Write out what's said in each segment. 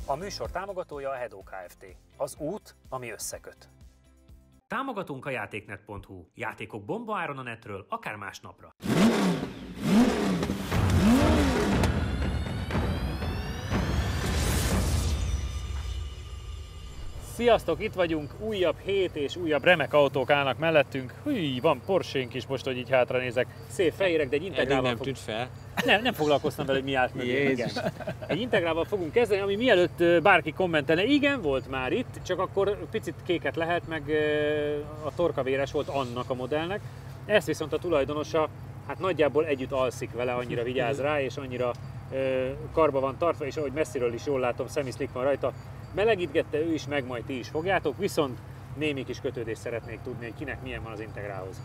A műsor támogatója a Hedó Kft. Az út, ami összeköt. Támogatunk a játéknet.hu. Játékok bombaáron a netről, akár másnapra. Sziasztok, itt vagyunk, újabb hét és újabb remek autók állnak mellettünk. Hű, van Porsche-nk is most, hogy így hátra nézek. Szép fehérek, de egy integrálval nem tűnt fel. Nem foglalkoztam vele, hogy mi állt mögé. Egy integrálval fogunk kezdeni, ami mielőtt bárki kommentelne, igen, volt már itt, csak akkor picit kéket lehet, meg a torkavéres volt annak a modellnek. Ezt viszont a tulajdonosa, hát nagyjából együtt alszik vele, annyira vigyáz rá, és annyira karba van tartva, és ahogy messziről is jól látom, szemiszlik van rajta, melegítgette ő is, meg majd ti is fogjátok, viszont némi kis kötődést szeretnék tudni, hogy kinek milyen van az integrálhoz.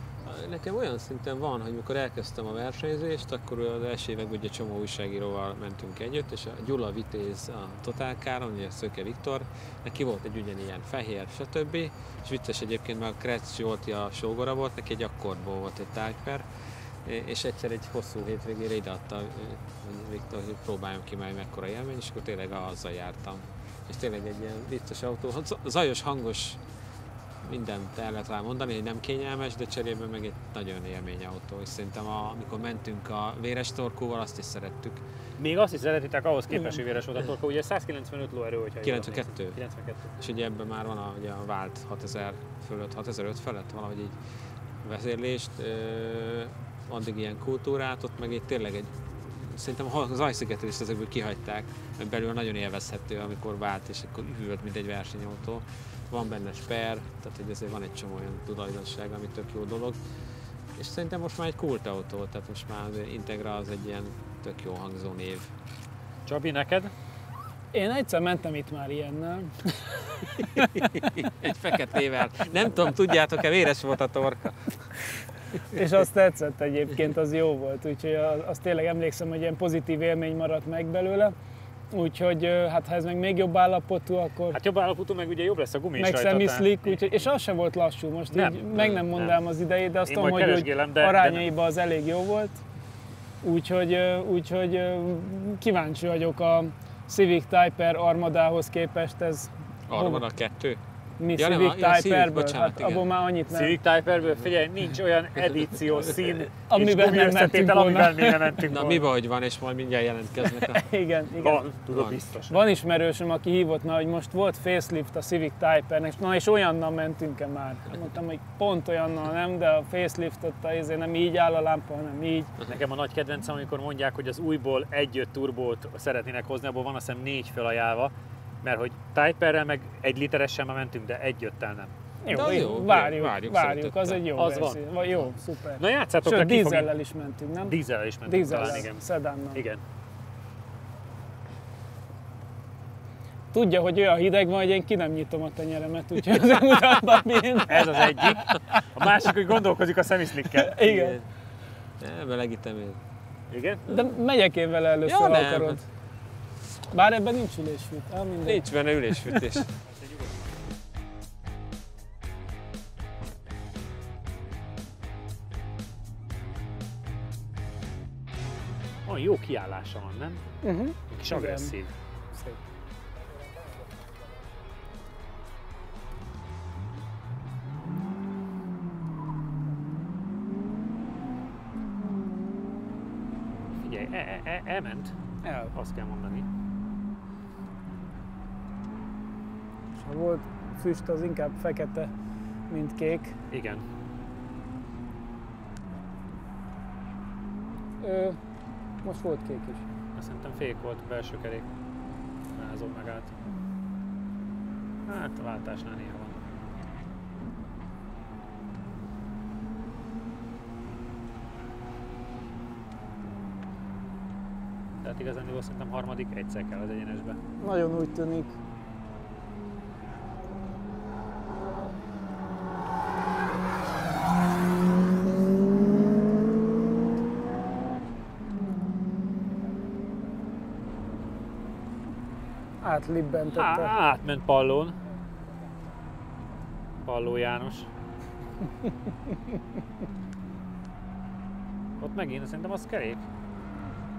Nekem olyan szinten van, hogy mikor elkezdtem a versenyzést, akkor az első években ugye csomó újságíróval mentünk együtt, és a Gyula Vitéz a Total Car-on, ugye Szöke Viktor, neki volt egy ugyanilyen fehér, stb. És vicces egyébként, mert a Kretz Zsolti a sógora volt, neki egy akkordból volt egy Type-R, és egyszer egy hosszú hétvégére ideadta Viktor, hogy próbáljam ki már mekkora élmény, és akkor tényleg azzal jártam. És tényleg egy ilyen vicces autó, zajos, hangos, mindent el lehet rá mondani, hogy nem kényelmes, de cserében meg egy nagyon élmény autó, és szerintem amikor mentünk a véres torkóval, azt is szerettük. Még azt is szeretitek, ahhoz képest, hogy véres volt a torkó, ugye 195 lóerő, hogyha 92. És ugye ebben már van ugye a vált 6000 fölött, 6005 felett valahogy így vezérlést, addig ilyen kultúrát, ott meg itt tényleg egy, szerintem a zajszigetet is ezekből kihagyták, mert belül nagyon élvezhető, amikor vált, és akkor üvölt, mint egy versenyautó. Van benne sper, tehát hogy ezért van egy csomó olyan tulajdonság, ami tök jó dolog. És szerintem most már egy kultautó, tehát most már Integra az egy ilyen tök jó hangzó név. Csabi, neked? Én egyszer mentem itt már ilyennel. Egy feketével. Nem tudom, tudjátok-e, véres volt a torka. És azt tetszett egyébként, az jó volt, úgyhogy azt tényleg emlékszem, hogy ilyen pozitív élmény maradt meg belőle. Úgyhogy hát ha ez meg még jobb állapotú, akkor... Hát jobb állapotú, meg ugye jobb lesz a gumi is meg rajta. Szemiszlik, úgyhogy, és az sem volt lassú, most nem, így meg nem mondám az idejét, de azt tudom, hogy arányaiban az elég jó volt. Úgyhogy kíváncsi vagyok a Civic Type-R Armadához képest, ez... Armada 2? Mi Civic Type-R-ből? Hát abból már annyit nem. Civic Type-R-ből, figyelj, nincs olyan edíció, szín amiben nem mentünk amiben még nem mentünk volna. Na mi baj, hogy van, és majd mindjárt jelentkeznek. Igen. Van, tudod, biztos. Van ismerősöm, aki hívott már, hogy most volt facelift a Civic Type-R-nek, na és olyannal mentünk-e már? Mondtam, hogy pont olyannal nem, de a faceliftot azért nem így áll a lámpa, hanem így. Nekem a nagy kedvencem, amikor mondják, hogy az újból 1.5 turbót szeretnének hozni, abból van azt hiszem 4 felajánlva. Mert hogy Type-R-rel meg 1 literessel már mentünk, de 1.5-tel nem. Jó, várjuk, az egy jó verzió. Van. Jó, szuper. Na játszátok, sőt, dízellel is mentünk, nem? Dízellel is mentünk talán, igen. Sedánnal. Igen. Tudja, hogy olyan hideg van, hogy én ki nem nyitom a tenyeremet, úgyhogy azért mutattam én. Ez az egyik. A másik, hogy gondolkozik a szemiszlikkel. Igen. Belegítem én. Igen? De megyek én vele először, ja, ha akarod. Bár ebben nincs ülésfűt. Nincs benne ülésfűtés. Olyan jó kiállása van, nem? Kis agresszív. Szép. Figyelj, elment. Azt kell mondani. És ha volt füst, az inkább fekete, mint kék. Igen. Most volt kék is. Azt szerintem fék volt, belső kerék. Rázom megállt. Hát a váltásnál néha van. Tehát igazán szerintem harmadik egyszer kell az egyenesbe. Nagyon úgy tűnik. Átlibbentette. Átment Pallón. Palló János. Ott megint, szerintem az kerék.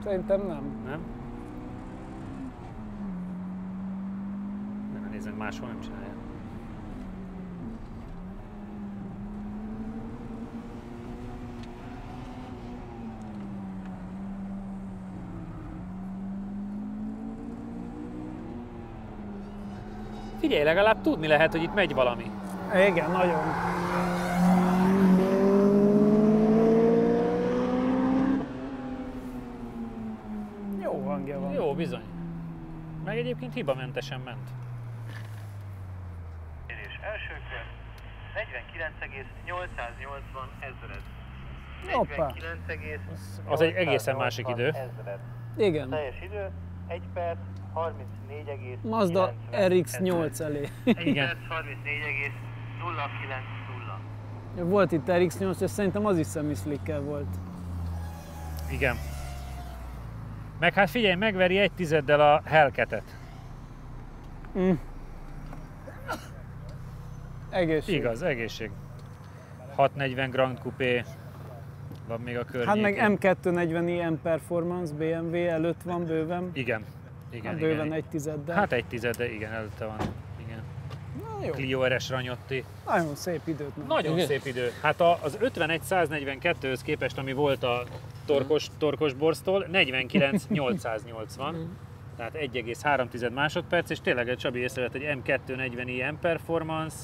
Szerintem nem. Nem? Nézzünk, máshol nem csinálja. Figyelj, legalább tudni lehet, hogy itt megy valami. Igen, nagyon. Jó hangja van. Jó, bizony. Meg egyébként hibamentesen ment. És első kör 49,880 ezred. Hoppá. 49,880 Az egy egészen másik idő. ezred. Igen. Teljes idő 1 perc 34,90. Mazda RX-8 elé. 1 Igen. perc 34,090. Volt itt RX-8, és szerintem az is semi-slicker volt. Igen. Meg hát figyelj, megveri 1/10-del a Hellcat-et. Egészség. Igaz, egészség. 640 Grand Coupé van még a környékén. Hát meg M240i M Performance BMW előtt van bőven. Igen. Igen, Hát igen. bőven 1/10-del. Hát 1/10, de igen, előtte van. Igen. Na, jó. Clio RS Ranyotti. Nagyon szép időt ment. Nagyon szép idő. Hát az 51-142-höz képest, ami volt a torkos borsztól, 49-880. Tehát 1,3 másodperc, és tényleg Csabi észrevett, hogy M240i M Performance,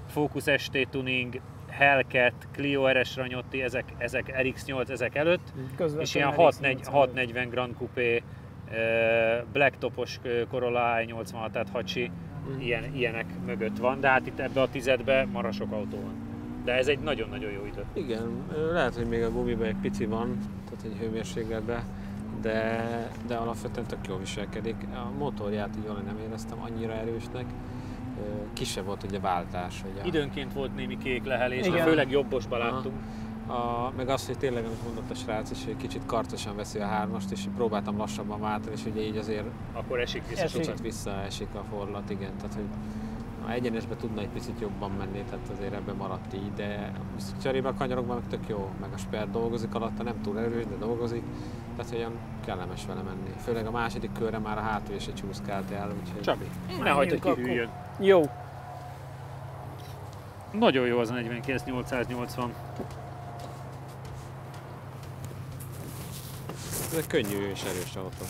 Focus ST Tuning, Hellcat, Clio RS Ranyotti, ezek RX-8 ezek előtt, Közvetlen és ilyen RX-8 640 Grand Coupé, blacktopos Corolla i86, tehát Hacsi, ilyenek mögött van, de hát itt ebbe a 10-be marha sok autó van. De ez egy nagyon-nagyon jó idő. Igen, lehet, hogy még a gumiban egy pici van, tehát egy hőmérsékletben, de alapvetően tök jól viselkedik. A motorját így jól nem éreztem annyira erősnek. Kisebb volt ugye a váltás. Hogy Időnként volt némi kék lehelés, de Igen. főleg jobbosba láttunk. meg az, hogy tényleg, amit mondott a srác is, hogy kicsit karcosan veszi a hármast, és próbáltam lassabban váltani, és ugye így azért Akkor esik vissza Esik. sokat. kicsit visszaesik a fordulat, igen. Tehát, hogy a egyenesbe tudna egy picit jobban menni, tehát azért ebben maradt így, de cserébe a kanyarokban meg tök jó, meg a Sper dolgozik alatta, nem túl erős, de dolgozik, tehát olyan kellemes vele menni. Főleg a második körre már a hátul se csúszkált el, úgyhogy... Csabi, ne hagyd, hogy akkor. kihűljön. Jó. Nagyon jó az a 49-880. Ez egy könnyű és erős autó.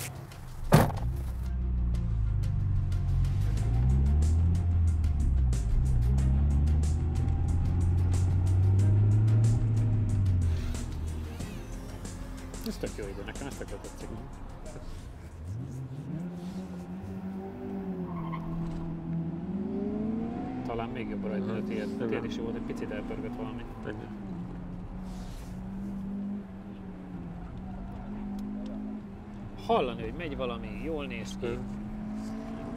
Ez tök jó idő, nekem ez tök tetszik. Talán még jobb rajta, de tiéd is volt, egy picit elpörgött valami. Hallani, hogy megy valami, jól néz ki.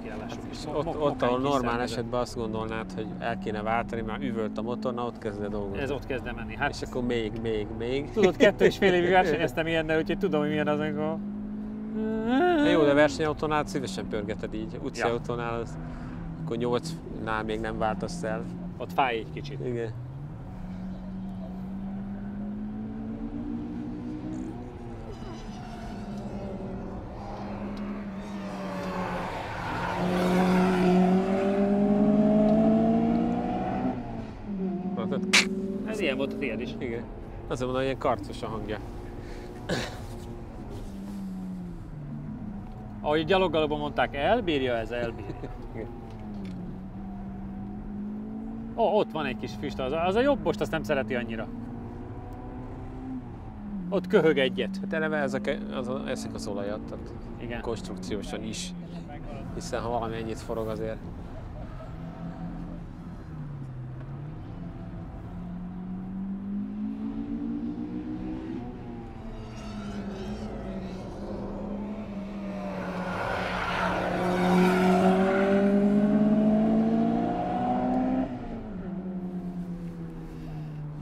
Kiállások is. Ott, ahol normál esetben azt gondolnád, hogy el kéne váltani, már üvölt a motor, na ott kezd el dolgozni. Ez ott kezd menni. Hát, És akkor még. tudod, 2,5 évig versenyeztem ilyennel, úgyhogy tudom, hogy milyen az, amikor... Jó, de versenyautónál szívesen pörgeted így. Utcaautónál az, akkor 8-nál még nem váltasz el. Ott fáj egy kicsit. Igen. Ez ilyen volt a tiéd is. Igen. Azért mondom, hogy ilyen karcos a hangja. Ahogy gyaloggalóban mondták, elbírja ez, elbírja. Igen. Ott van egy kis füst, az a jobbost azt nem szereti annyira. Ott köhög egyet. Hát eleve eszik az olajat, tehát Igen. konstrukciósan is. Hiszen ha valami ennyit forog azért.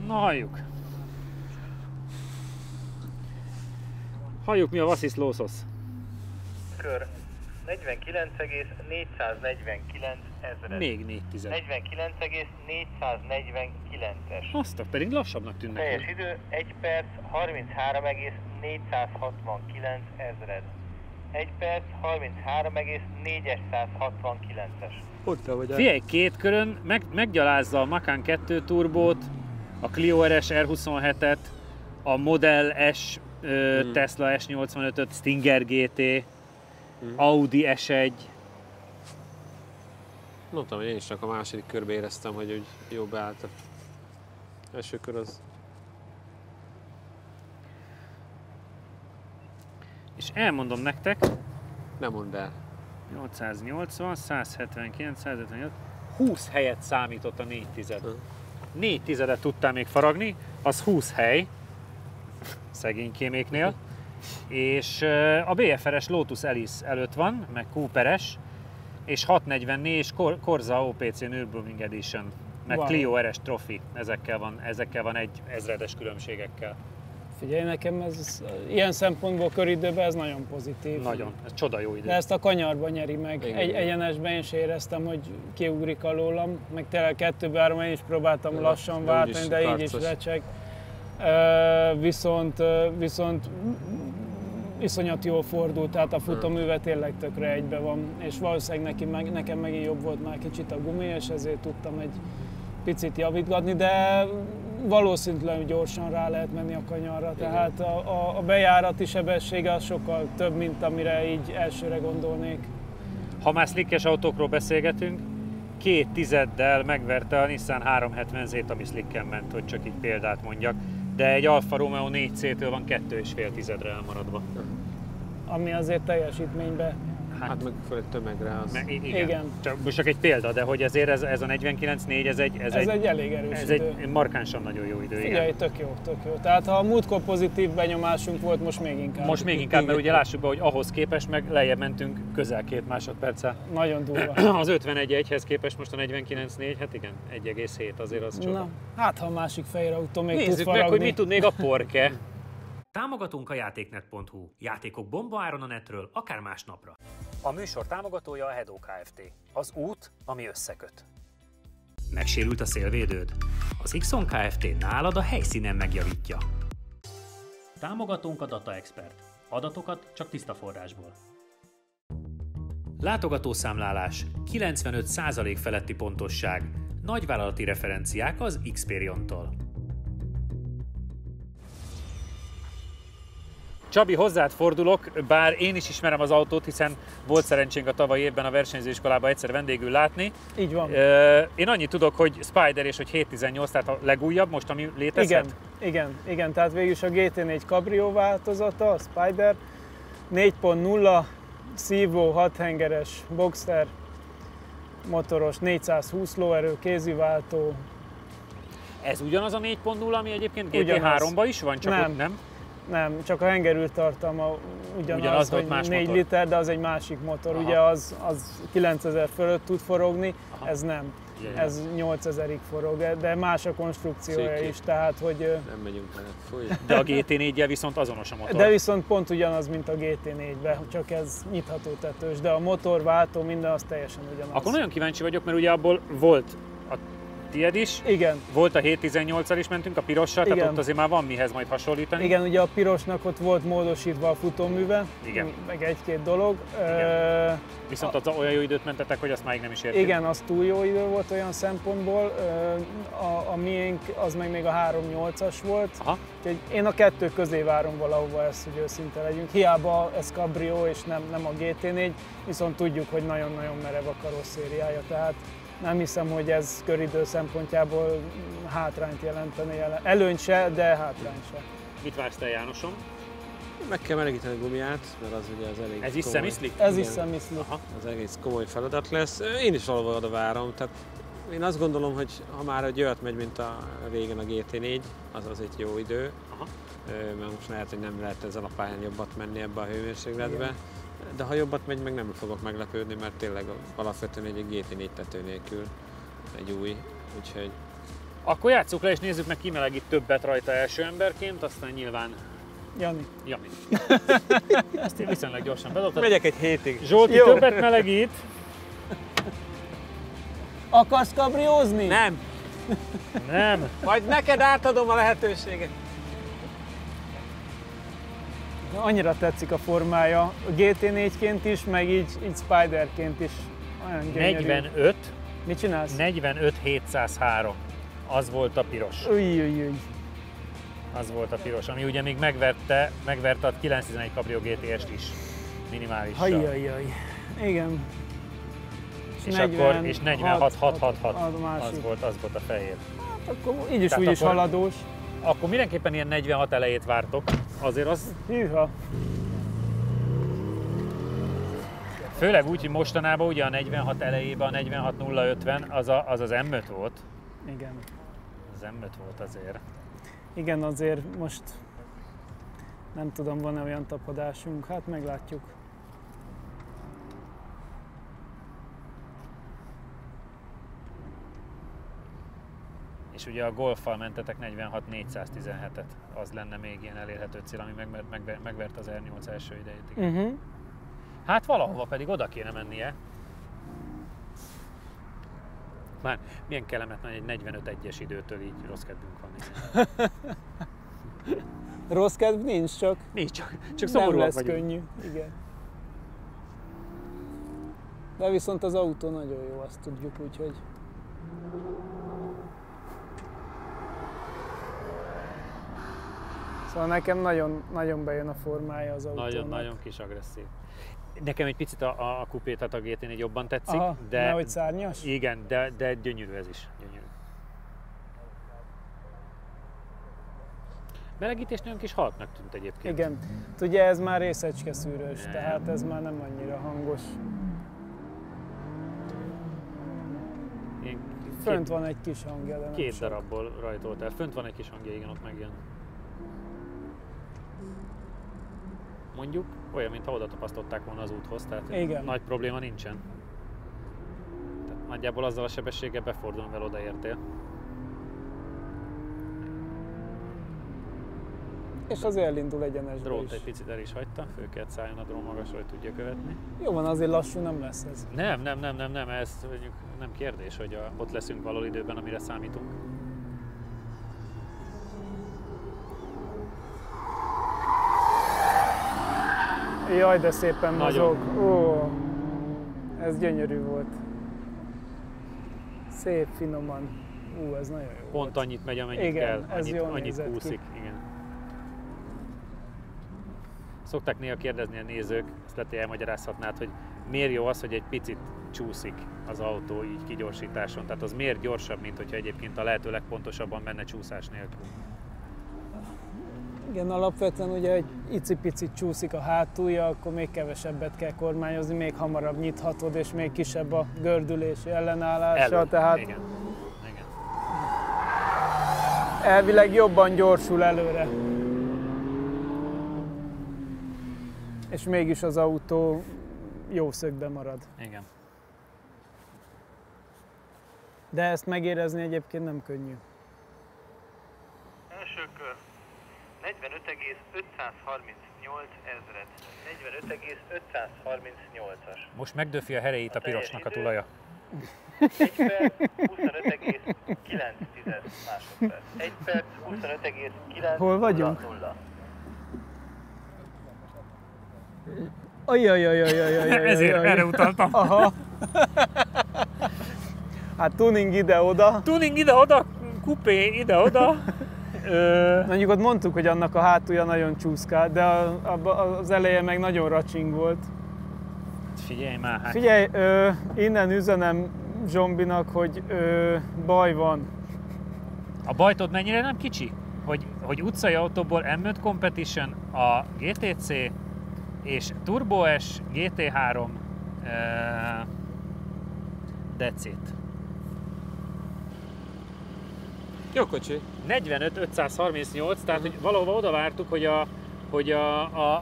Na halljuk. Halljuk mi a Vassis Lószosz. Kör 49,449 ezred. Még 4 49,449-es. Azt pedig lassabbnak tűnnek. Teljes idő 1 perc 33,469 ezred. 1 perc, 33,469-es. Ott vagy. Figyelj, két körön meggyalázza a Macan 2 turbót, a Clio RS R27-et, a Model S, Tesla S85-öt, Stinger GT, Audi S1. Mondtam, hogy én is csak a második körbe éreztem, hogy úgy jó beállt. Első kör az... És elmondom nektek, Nem mondd el. 880, 179, 158, 20 helyet számított a 4 tized. 4 tizedet tudtál még faragni, az 20 hely, szegénykéméknél. És a BFR-es Lotus Elise előtt van, meg Cooper-es, és 644 és Corsa OPC Nürburgring Edition, meg Wow. Clio RS Trophy, ezekkel van egy ezredes különbségekkel. Figyelj, nekem ez ilyen szempontból köridőben ez nagyon pozitív. Nagyon, ez csoda jó idő. De ezt a kanyarban nyeri meg. Igen, Egy igen. egyenesben én sem éreztem, hogy kiugrik alólam, meg tényleg 2-3 én is próbáltam lassan váltani, de így is recseg. Viszont iszonyat jól fordult, tehát a futóműve tényleg tökre egybe van, és valószínűleg nekem megint jobb volt már kicsit a gumi, és ezért tudtam egy picit javítgatni, de valószínűleg gyorsan rá lehet menni a kanyarra, tehát a bejárati sebessége az sokkal több, mint amire így elsőre gondolnék. Ha már slickes autókról beszélgetünk, 2 tizeddel megverte a Nissan 370Z-t, ami slicken ment, hogy csak így példát mondjak, de egy Alfa Romeo 4C-től van 2,5 tizedre elmaradva. Ami azért teljesítményben. Hát meg fel egy tömegre az... Igen. Csak egy példa, de hogy ezért ez a 49.4, ez egy elég erős ez idő. egy markánsan nagyon jó idő. Figyelj, Igen. tök jó. Tehát ha a múltkor pozitív benyomásunk volt, most még inkább. Most még inkább, mert ugye lássuk be, hogy ahhoz képest meg lejjebb mentünk közel 2 másodperccel. Nagyon durva. Az 51.1-hez képest most a 49.4, hát igen, 1,7 azért az csoda. Na, hát ha a másik fehér autó még tud Nézzük faragni. meg, hogy mit tud még a Porke. Támogatunk a játéknet.hu. Játékok bomba áron a netről, akár másnapra. A műsor támogatója a Hedo Kft. Az út, ami összeköt. Megsérült a szélvédőd? Az Xon Kft. Nálad a helyszínen megjavítja. Támogatónk a Data Expert. Adatokat csak tiszta forrásból. Látogatószámlálás, 95% feletti pontosság, nagyvállalati referenciák az Xperion-tól. Csabi, hozzád fordulok, bár én is ismerem az autót, hiszen volt szerencsénk a tavalyi évben a versenyzőiskolában egyszer vendégül látni. Így van. Én annyit tudok, hogy Spider és hogy 718, tehát a legújabb most, ami létezhet? Igen, tehát végül is a GT4 Cabrio változata, a Spider, 4.0, szívó, 6 hengeres, Boxster, motoros, 420 lóerő, kéziváltó. Ez ugyanaz a 4.0, ami egyébként Ugyanaz. GT3-ban is van, csak Nem. ott nem? Nem, csak a hengerültartalma ugyanaz, volt, hogy más 4 motor. liter, de az egy másik motor. Aha. Ugye az 9000 fölött tud forogni, Aha. ez nem. Ja. Ez 8000-ig forog, de más a konstrukciója Székely. is, tehát hogy... Nem megyünk vele, fúj. De a GT4-jel viszont azonos a motor. De viszont pont ugyanaz, mint a GT4-ben, csak ez nyitható tetős, de a motor, váltó, minden az teljesen ugyanaz. Akkor nagyon kíváncsi vagyok, mert ugye abból volt a tied is, Igen, volt a 718-al is mentünk, a pirossal, tehát Igen. ott azért már van mihez majd hasonlítani. igen, ugye a pirosnak ott volt módosítva a futóműve, Igen. meg egy-két dolog. Viszont az olyan jó időt mentetek, hogy azt máig nem is értünk. Igen, az túl jó idő volt olyan szempontból, a miénk az meg még a 3.8-as volt, Aha. úgyhogy én a kettő közé várom valahova ezt, hogy őszinte legyünk. Hiába ez Cabrio és nem a GT4, viszont tudjuk, hogy nagyon-nagyon merev a karosszériája, tehát nem hiszem, hogy ez köridő szempontjából hátrányt jelenteni. Előnyt se, de hátrányt se. Mit vársz te, Jánosom? Meg kell melegíteni a gumiát, mert az ugye az elég Ez is komoly. szemiszlik? Ez Igen. is szemiszli. Az egész komoly feladat lesz. Én is valahol oda várom, tehát én azt gondolom, hogy ha már egy olyat megy, mint a régen a GT4, az egy jó idő. Aha. Mert most lehet, hogy nem lehet ezen a pályán jobbat menni ebbe a hőmérsékletbe. Igen. De ha jobbat megy, meg nem fogok meglepődni, mert tényleg alapvetően egy GT4 tető nélkül egy új, úgyhogy... Akkor játsszuk le és nézzük meg, ki melegít többet rajta első emberként, aztán nyilván Jani. Jani. Ezt én viszonylag gyorsan bedobtad. Megyek egy hétig. Zsolti Jó. többet melegít. Akarsz kabriózni? Nem! Nem. Majd neked átadom a lehetőséget. Annyira tetszik a formája, a GT4-ként is, meg így Spiderként is. Olyan gyönyörű. 45, Mit csinálsz? 45 703. Az volt a piros. Új. Az volt a piros, ami ugye még megverte a 911 Cabrio GTS-t is minimálisan. Ajjajjaj. Igen. És akkor 46 666. Az volt a fehér. Hát akkor így is Tehát úgy is akkor- haladós. Akkor mindenképpen ilyen 46 elejét vártok. Azért az Hűha. főleg úgy, hogy mostanában ugye a 46 elejében a 46 050 az az M5 volt. Igen. Az M5 volt azért. Igen, azért most nem tudom, van-e olyan tapadásunk, hát meglátjuk. És ugye a Golffal mentetek 46 417-et. Az lenne még ilyen elérhető cél, ami megvert az R8 első idejét. Igen. Hát valahova pedig oda kéne mennie. Már milyen kellemetlen egy 45-1-es időtől így rossz kedvünk van. Rossz kedv nincs, csak Nincs, csak nem szomorúak lesz vagyunk. könnyű. Igen. De viszont az autó nagyon jó, azt tudjuk, úgyhogy... Szóval nekem nagyon, nagyon bejön a formája az autónak. Nagyon kis agresszív. Nekem egy picit a kupé, tehát a GT4 jobban tetszik, Aha, de nehogy szárnyas? igen, de gyönyörű ez is. Gyönyörű. Melegítés nagyon kis halknak tűnt egyébként. Igen. Ugye ez már részecske szűrős, Nem. tehát ez már nem annyira hangos. Ilyen Fönt van egy kis hangja, de nem két sok. darabból rajtolt el. Fönt van egy kis hangja, igen, ott megjön. Mondjuk olyan, mintha oda tapasztották volna az úthoz, tehát Igen. nagy probléma nincsen. Tehát nagyjából azzal a sebességgel befordul, mivel odaértél. És azért elindul egyenesbe Drót is. egy picit el is hagyta, föl kellett szálljon a drón magasra, hogy tudja követni. Jó van, azért lassú nem lesz ez. Nem, ez mondjuk nem kérdés, hogy ott leszünk való időben, amire számítunk. Jaj, de szépen Nagyon. mozog. Ó, ez gyönyörű volt. Szép, finoman. Ez nagyon jó. Pont annyit megy, amennyit Igen, kell, ez jól annyit nézett ki. kúszik. Igen. Szokták néha kérdezni a nézők, ezt lehet, hogy elmagyarázhatnád, hogy miért jó az, hogy egy picit csúszik az autó így kigyorsításon. Tehát az miért gyorsabb, mint hogyha egyébként a lehető legpontosabban menne csúszás nélkül. Igen, alapvetően ugye egy icipicit csúszik a hátulja, akkor még kevesebbet kell kormányozni, még hamarabb nyithatod, és még kisebb a gördülési ellenállása, tehát Igen. Igen. elvileg jobban gyorsul előre. És mégis az autó jó szögben marad. Igen. De ezt megérezni egyébként nem könnyű. Első kör 45,538 ezred. 45,538-as. Most megdöfi a herejét a pirosnak a tulaja. 1 perc 25,9 másodperc. 1 perc 25,9. Hol vagyunk? 0. Ajjajajajajajajajaj. Ezért erre utaltam. Aha. Hát tuning ide-oda. Tuning ide-oda, kupé ide-oda. Mondjuk ott mondtuk, hogy annak a hátulja nagyon csúszkált, de az eleje meg nagyon racsing volt. Figyelj már, hát. Figyelj, innen üzenem Zsombinak, hogy baj van. A bajtod mennyire nem kicsi? Hogy utcai autóból M5 Competition, a GTC és Turbo S GT3 decét. Jó kocsi. 45-538, tehát hogy valahova oda vártuk, hogy a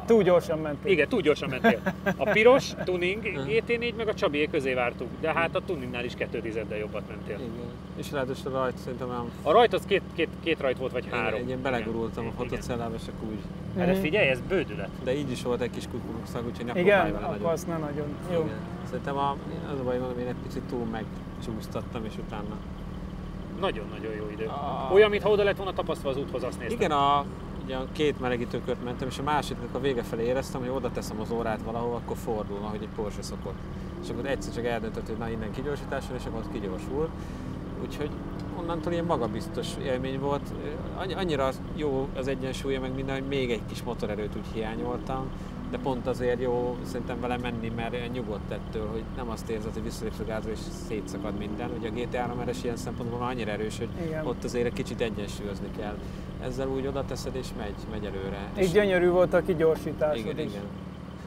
Túl gyorsan mentél. igen, túl gyorsan mentél. A piros tuning GT4 meg a Csabié közé vártuk, de hát a tuningnál is 2 tizeddel jobbat mentél. Igen. És ráadásul a rajt szerintem olyan... A rajt az két rajt volt, vagy 3. Egy ilyen belegurultam a Igen. fotocellába, és akkor úgy. De figyelj, ez bődület. De így is volt egy kis kukurukszag, úgyhogy ne próbálj Igen, vele akkor nagyon. azt ne nagyon. Jó. Igen. Szerintem az a baj, hogy én egy picit túl megcsúsztattam, és utána... Nagyon-nagyon jó idő. Ah. Olyan, mintha oda lett volna tapasztva az úthoz, azt néztem. Igen, ugye 2 melegítőkört mentem, és a másodiknak a vége felé éreztem, hogy oda teszem az órát valahova, akkor fordul, ahogy egy Porsche szokott. És akkor egyszer csak eldöntött, hogy na innen kigyorsításra, és akkor kigyorsul. Úgyhogy onnantól ilyen magabiztos élmény volt. Annyira jó az egyensúlya, meg minden, hogy még egy kis motorerőt úgy hiányoltam, de pont azért jó szerintem vele menni, mert nyugodt ettől, hogy nem azt érzed, hogy visszalépsz a gázra és szétszakad minden. Ugye a GT3 RS ilyen szempontból már annyira erős, hogy igen, ott azért egy kicsit egyensúlyozni kell. Ezzel úgy oda teszed és megy előre. És gyönyörű volt a kigyorsítás. Igen.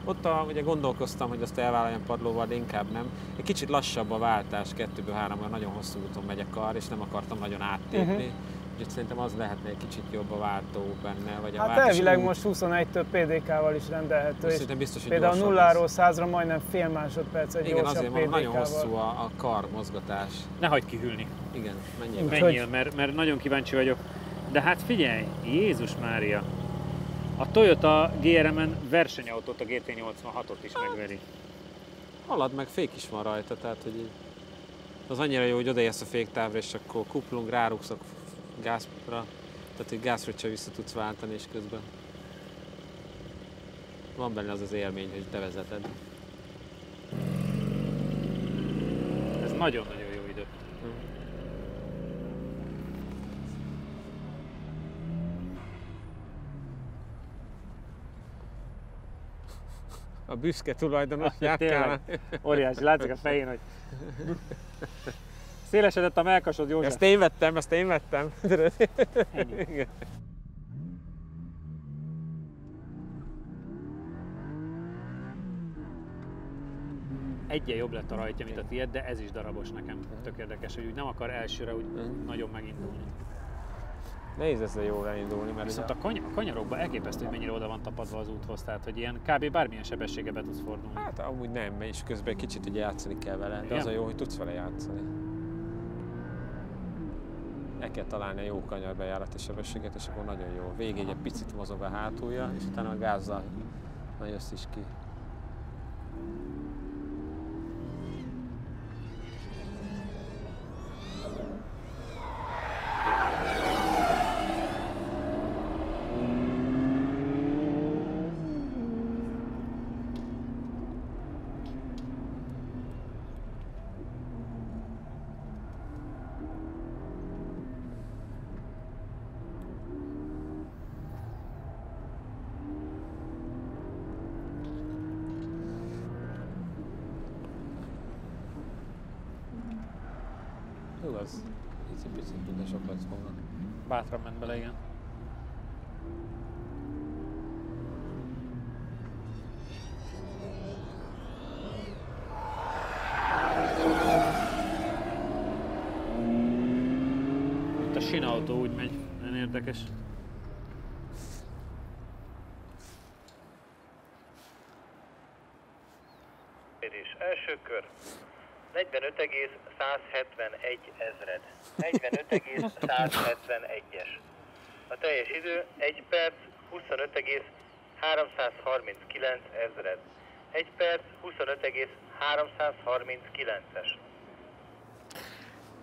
Ott ugye gondolkoztam, hogy azt elvállaljam padlóval, de inkább nem. Egy kicsit lassabb a váltás 2-ből 3-ra, nagyon hosszú úton megy a kar, és nem akartam nagyon áttépni. Úgyhogy szerintem az lehetne egy kicsit jobb a váltó benne. Vagy a hát elvileg most 21-től PDK-val is rendelhető. Szerintem biztos, hogy például 0-ról 100-ra majdnem fél másodperc egy gyorsabb PDK-val. Igen, azért nagyon hosszú a kar mozgatás. Ne hagyd kihűlni. Igen, menjél, mert nagyon kíváncsi vagyok. De hát figyelj, Jézus Mária! A Toyota GRM-en versenyautót, a GT86-ot is megveri. Halad meg, fék is van rajta, tehát hogy az annyira jó, hogy odaérsz a féktávra, és akkor kuplung, rárugsz a gázra, tehát hogy gázfröccse vissza tudsz váltani, és közben van benne az élmény, hogy te vezeted. Ez nagyon-nagyon jó idő. A büszke tulajdonos járkál. Óriási, látszik a fején, hogy szélesedett a mellkasod, József. Ezt én vettem. Ennyi. Egyen jobb lett a rajtja, mint a tiéd, de ez is darabos nekem. Tök érdekes, hogy úgy nem akar elsőre úgy nagyon megindulni. Nehéz ezzel jól elindulni, mert viszont a kanyarokban elképesztő, hogy mennyire oda van tapadva az úthoz, tehát hogy ilyen kb. Bármilyen sebességgel be tudsz fordulni. Hát amúgy nem, és közben kicsit ugye játszani kell vele, de az a jó, hogy tudsz vele játszani. El kell találni a jó kanyarbejárati sebességet, és akkor nagyon jó. Végig egy picit mozog a hátulja, és utána a gázzal jössz is ki. Jó, az picit minden sok lesz volna. Bátran ment bele, igen. Itt a sínautó úgy megy, nagyon érdekes. Első kör. 45,171 ezred. 45,171-es. A teljes idő 1 perc 25,339 ezred. 1 perc 25,339-es.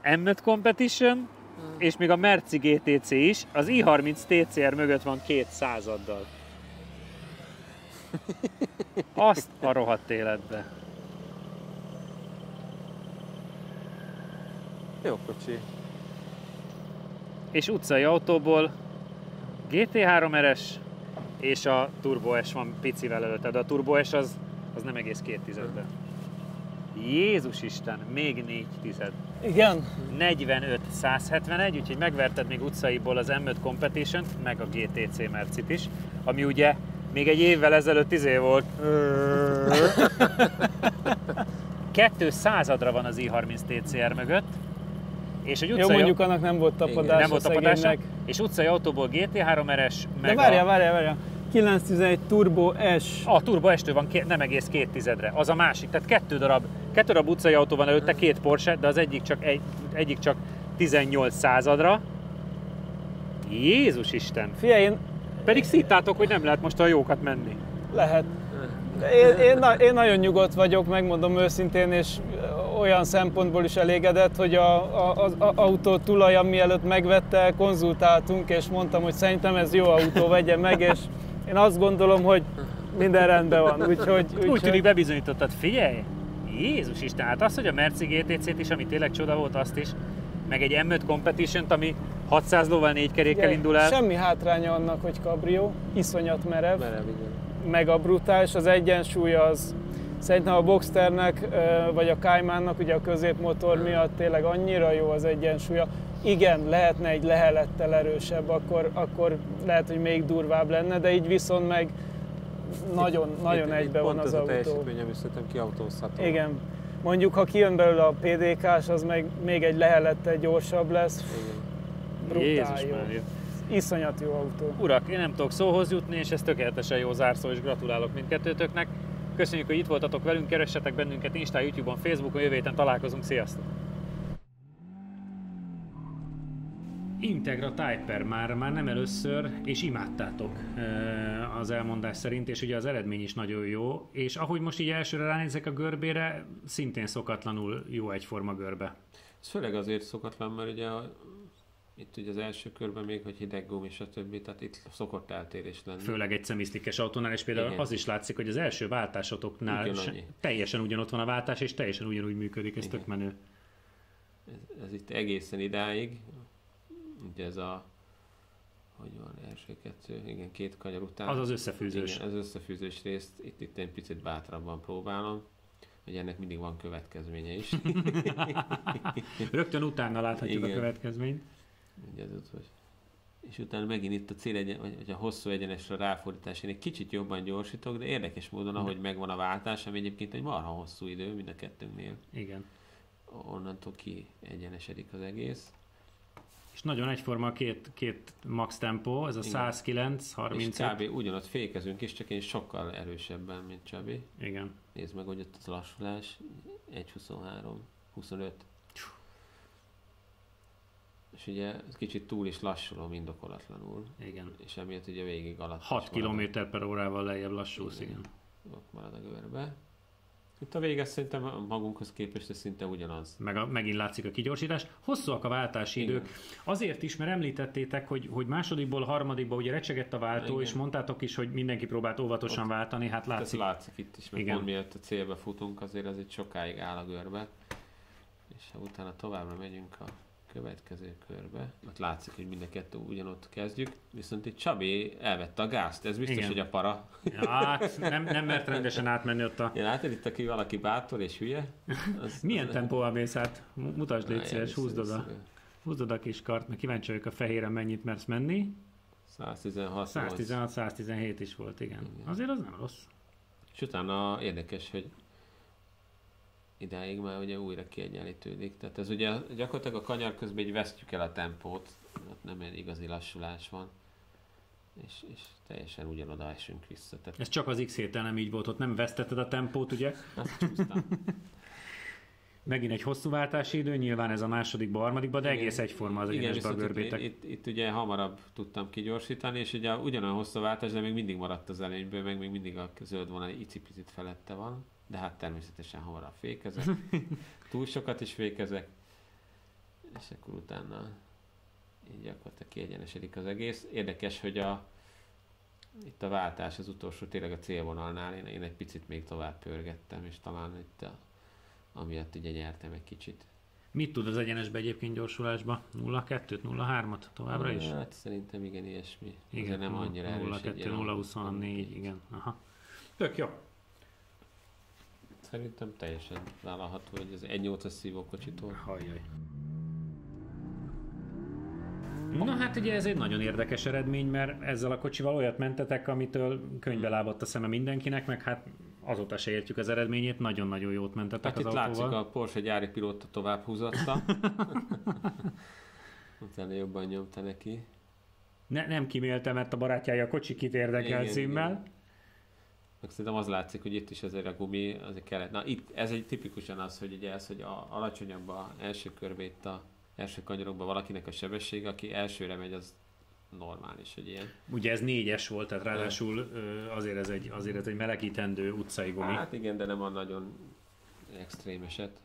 M5 Competition, és még a Merci GTC is, az i30 TCR mögött van 200-addal. Azt a rohadt életbe. Jó kocsi. És utcai autóból GT3 RS és a Turbo S van picivel előtte, de a Turbo S az nem egész 2 tizedbe. Jézus Isten, még 4 tized. Igen. 45-171, úgyhogy megverted még utcaiból az M5 Competition-t, meg a GTC Mercit is, ami ugye még egy évvel ezelőtt volt. 200-adra van az i30 TCR mögött. És egy utcai... Jó, mondjuk annak nem volt tapadása, nem volt tapadása, és utcai autóból GT3 RS, meg de várjál. 911 Turbo S. A Turbo S-től van nem egész 2 tizedre, az a másik. Tehát 2 darab utcai autó van előtte, 2 Porsche, de az egyik csak 18 századra. Jézus Isten! Figyelj, pedig szíttátok, hogy nem lehet most a jókat menni. Lehet. Én nagyon nyugodt vagyok, megmondom őszintén, és olyan szempontból is elégedett, hogy az autó tulaja mielőtt megvette, konzultáltunk, és mondtam, hogy szerintem ez jó autó, vegye meg, és én azt gondolom, hogy minden rendben van. Úgy tűnik bebizonyítottad, figyelj! Jézus Isten, hát az, hogy a Merci GTC-t is, ami tényleg csoda volt, azt is, meg egy M5 Competition-t, ami 600 lóval 4 kerékkel indul el. Semmi hátránya annak, hogy kabrió, iszonyat merev, igen. meg a brutális, az egyensúly az szerintem a Boxsternek vagy a Caymannak ugye a középmotor miatt tényleg annyira jó az egyensúlya. Igen, lehetne egy lehelettel erősebb, akkor lehet, hogy még durvább lenne, de így viszont meg nagyon egybe van az autó. Pont ez a teljesítmény, ami szerintem kiautózható. Igen. Mondjuk, ha kijön belőle a PDK-s, az meg még egy lehelettel gyorsabb lesz. Igen. Brutál jó. Mária. Iszonyat jó autó. Urak, én nem tudok szóhoz jutni, és ez tökéletesen jó zárszó, és gratulálok mindkettőtöknek. Köszönjük, hogy itt voltatok velünk, keressetek bennünket Instán, YouTube-on, Facebookon, jövő héten találkozunk, sziasztok! Integra Typer már nem először, és imádtátok az elmondás szerint, és ugye az eredmény is nagyon jó, és ahogy most így elsőre ránézek a görbére, szintén szokatlanul jó egyforma görbe. Ez főleg azért szokatlan, mert ugye itt ugye az első körben még, hogy hideg gumi, stb. Tehát itt szokott eltérés lenni. Főleg egy szemisztikes autónál, és például igen. Az is látszik, hogy az első váltásotoknál teljesen ugyanott van a váltás, és teljesen ugyanúgy működik, ez tök menő. Ez itt egészen idáig, ugye ez a, hogy van, első kettő, igen, 2 kanyar után. Az az összefűzős. Igen, az összefűzős részt itt egy picit bátrabban próbálom, hogy ennek mindig van következménye is. Rögtön utána láthatjuk igen. A következményt. Ugye és utána megint itt a vagy a hosszú egyenesre ráfordítás, én egy kicsit jobban gyorsítok, de érdekes módon, ahogy megvan a váltás, ami egyébként egy marha hosszú idő mind a kettőnknél. Igen. Onnantól ki egyenesedik az egész. És nagyon egyforma a két max tempó, ez a 109, 30. És kb. Ugyanott fékezünk is, csak én sokkal erősebben, mint Csabi. Igen. Nézd meg, hogy ott az lassulás, 1.23, 25. És ugye kicsit túl is lassulom indokolatlanul. Igen. És emiatt ugye végig alatt 6 km/h lejjebb lassulsz, igen. Ott marad a görbe. Itt a vége szerintem magunkhoz képest szinte ugyanaz. Megint látszik a kigyorsítás. Hosszúak a váltási idők. Azért is, mert említettétek, hogy másodikból, harmadikból ugye recsegett a váltó, igen. És mondtátok is, hogy mindenki próbált óvatosan váltani, hát látszik. Ez látszik itt is, mert pont miatt a célba futunk, azért ez itt sokáig áll a görbe. És ha utána továbbra megyünk a következő körbe, ott látszik, hogy mind a kettő ugyanott kezdjük, viszont itt Csabi elvette a gázt, ez biztos, igen. Hogy a para. Ja, hát nem mert rendesen átmenni ott a... Ja, látod itt, aki valaki bátor és hülye? Milyen tempóval mész át? Mutasd, légy szíves, húzd a kis kart, mert kíváncsi vagyok a fehéren mennyit mersz menni. 116-117 is volt, igen. Azért az nem rossz. És utána érdekes, hogy idáig már ugye újra kiegyenlítődik. Tehát ez ugye gyakorlatilag a kanyar közben így vesztjük el a tempót, ott nem egy igazi lassulás van, és teljesen ugyanoda esünk vissza. Tehát... Ez csak az X héten nem így volt, ott nem vesztetted a tempót, ugye? Azt csúsztam. Megint egy hosszú váltási idő, nyilván ez a másodikba, harmadikba, de egész egyforma az egyenesbe a görbétek. Itt ugye hamarabb tudtam kigyorsítani, és ugye ugyanolyan hosszú váltás, de még mindig maradt az előnyből, meg még mindig a zöld vonal icipicit felette van. De hát természetesen hamarabb fékezek, túl sokat is fékezek, és akkor utána így gyakorlatilag kiegyenesedik az egész. Érdekes, hogy itt a váltás az utolsó, tényleg a célvonalnál én egy picit még tovább pörgettem, és talán itt amiatt ugye nyertem egy kicsit. Mit tud az egyenesbe egyébként gyorsulásba? 0-2-t, 0-3-at továbbra is? Hát szerintem igen, ilyesmi. Igen, azért nem annyira erős. 0-2-0-24, igen. Aha. Tök jó. Szerintem teljesen vállalható, hogy ez 1.8-as szívókocsitól. Hajjaj. Na hát ugye ez egy nagyon érdekes eredmény, mert ezzel a kocsival olyat mentetek, amitől könyvbe lábadt a szeme mindenkinek, meg hát azóta se értjük az eredményét, nagyon-nagyon jót mentetek hát az itt autóval. látszik, a Porsche gyári pilóta tovább húzatta. Utána jobban nyomta neki. Nem kiméltem, mert a barátjája a kocsi kit érdekel címmel. Igen. Meg szerintem az látszik, hogy itt is azért a gumi azért kellett. Na itt ez egy tipikusan az, hogy ugye ez, hogy alacsonyabb a első körbe itt a első kanyarokban valakinek a sebessége, aki elsőre megy, az normális, hogy ilyen. Ugye ez 4-es volt, tehát ráadásul azért ez egy melegítendő utcai gumi. Hát igen, de nem a nagyon extrém eset.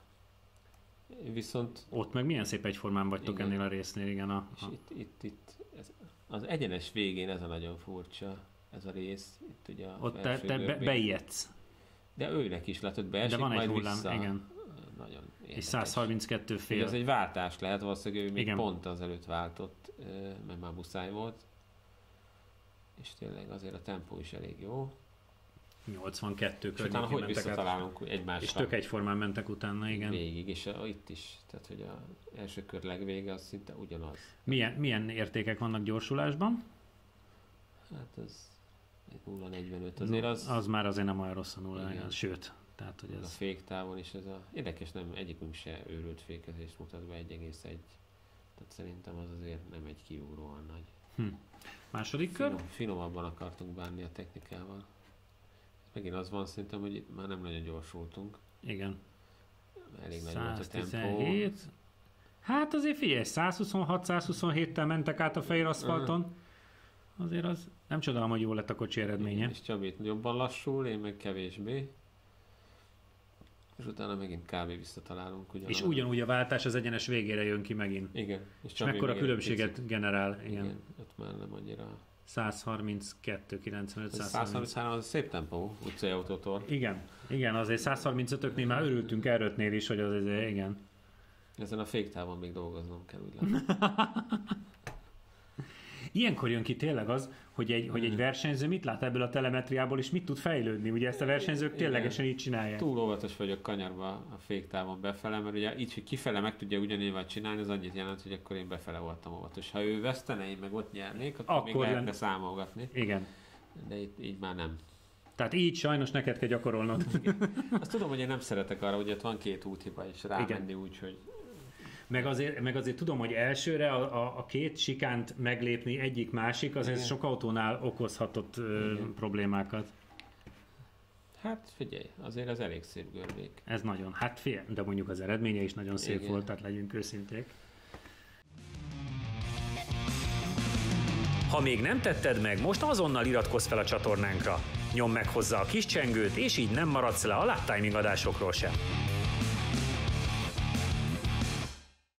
Viszont... Ott meg milyen szép egyformán vagytok ennél a résznél, igen. És itt az egyenes végén ez a nagyon furcsa, ez a rész. Itt ugye ott te beijedsz. De őnek is látod, beesik, de van egy hullám, vissza. Igen. Nagyon érdekes. És 132 fél. Ez egy váltás lehet, valószínűleg ő még igen. pont azelőtt váltott, mert már muszáj volt. És tényleg azért a tempó is elég jó. 82 környékén mentek hogy visszatalálunk egymásra. És tök egyformán mentek utána, igen. Végig, és itt is. Tehát, hogy az első kör legvége az szinte ugyanaz. Milyen értékek vannak gyorsulásban? Hát ez 0,45. Azért az már azért nem olyan rossz a 0, sőt. Tehát, hogy ez... A féktávon is ez érdekes, nem egyikünk se őrült fékezést mutat be 1,1. Tehát szerintem az azért nem egy kiugróan nagy. Második kör? Finomabban akartunk bánni a technikával. Megint az van szerintem, hogy itt már nem nagyon gyorsultunk. Igen. Elég nagy volt a tempó. 117. Hát azért figyelj, 126-127-tel mentek át a fehér aszfalton. Azért az nem csodálom, hogy jó lett a kocsi eredménye. És Csabit jobban lassul, én meg kevésbé. És utána megint kb. Visszatalálunk. És ugyanúgy a váltás az egyenes végére jön ki megint. Igen. És mekkora különbséget generál. Igen. Ott már nem annyira... 132, 95, 133 az szép tempó, utcai autótól. Igen, azért 135-öknél már örültünk erőtnél is, hogy az azért, igen. Ezen a féktávon még dolgoznom kell, úgy látom. Ilyenkor jön ki tényleg az, hogy egy versenyző mit lát ebből a telemetriából, és mit tud fejlődni. Ugye ezt a versenyzők ténylegesen így csinálják. Túl óvatos vagyok kanyarba a féktávon befele, mert ugye így, hogy kifele meg tudja ugyanígy csinálni, az annyit jelent, hogy akkor én befele voltam óvatos. Ha ő vesztene, én meg ott nyernék, akkor még lehetne számolgatni. Igen. De így már nem. Tehát így sajnos neked kell gyakorolnod. Azt tudom, hogy én nem szeretek arra, hogy ott van két úthiba, és rámenni úgy, hogy... Meg azért tudom, hogy elsőre a két sikánt meglépni egyik-másik, azért sok autónál okozhatott problémákat. Hát figyelj, azért ez elég szép görbék. Ez nagyon, hát figyelj, de mondjuk az eredménye is nagyon szép volt, tehát legyünk őszinték. Ha még nem tetted meg, most azonnal iratkozz fel a csatornánkra. Nyomd meg hozzá a kis csengőt, és így nem maradsz le a Lap Timing adásokról sem.